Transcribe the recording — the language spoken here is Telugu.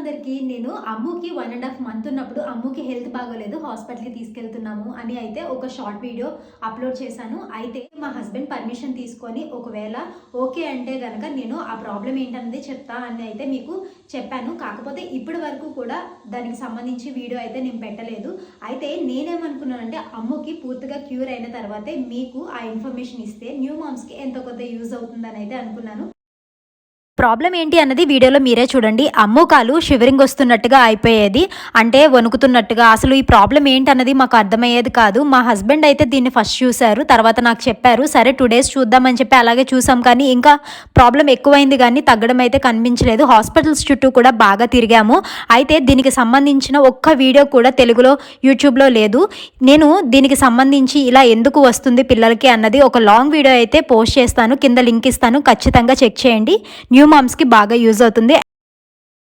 అందరికీ నేను అమ్ముకి 1.5 మంత్ ఉన్నప్పుడు అమ్ముకి హెల్త్ బాగోలేదు, హాస్పిటల్కి తీసుకెళ్తున్నాము అని అయితే ఒక షార్ట్ వీడియో అప్లోడ్ చేశాను. అయితే మా హస్బెండ్ పర్మిషన్ తీసుకొని ఒకవేళ ఓకే అంటే కనుక నేను ఆ ప్రాబ్లం ఏంటన్నది చెప్తా అని అయితే మీకు చెప్పాను. కాకపోతే ఇప్పటి వరకు కూడా దానికి సంబంధించి వీడియో అయితే నేను పెట్టలేదు. అయితే నేనేమనుకున్నానంటే అమ్ముకి పూర్తిగా క్యూర్ అయిన తర్వాతే మీకు ఆ ఇన్ఫర్మేషన్ ఇస్తే న్యూ మామ్స్కి ఎంతో కొంత యూజ్ అవుతుందని అయితే అనుకున్నాను. ప్రాబ్లం ఏంటి అన్నది వీడియోలో మీరే చూడండి. అమ్ము కాలు షివరింగ్ వస్తున్నట్టుగా అయిపోయేది, అంటే వణుకుతున్నట్టుగా. అసలు ఈ ప్రాబ్లం ఏంటి అన్నది మాకు అర్థమయ్యేది కాదు. మా హస్బెండ్ అయితే దీన్ని ఫస్ట్ చూశారు, తర్వాత నాకు చెప్పారు. సరే 2 days చూద్దామని చెప్పి అలాగే చూసాం, కానీ ఇంకా ప్రాబ్లం ఎక్కువైంది కానీ తగ్గడం అయితే కనిపించలేదు. హాస్పిటల్స్ చుట్టూ కూడా బాగా తిరిగాము. అయితే దీనికి సంబంధించిన ఒక్క వీడియో కూడా తెలుగులో యూట్యూబ్లో లేదు. నేను దీనికి సంబంధించి ఇలా ఎందుకు వస్తుంది పిల్లలకి అన్నది ఒక లాంగ్ వీడియో అయితే పోస్ట్ చేస్తాను, కింద లింక్ ఇస్తాను, ఖచ్చితంగా చెక్ చేయండి. న్యూ మామ్స్కి బాగా యూజ్ అవుతుంది.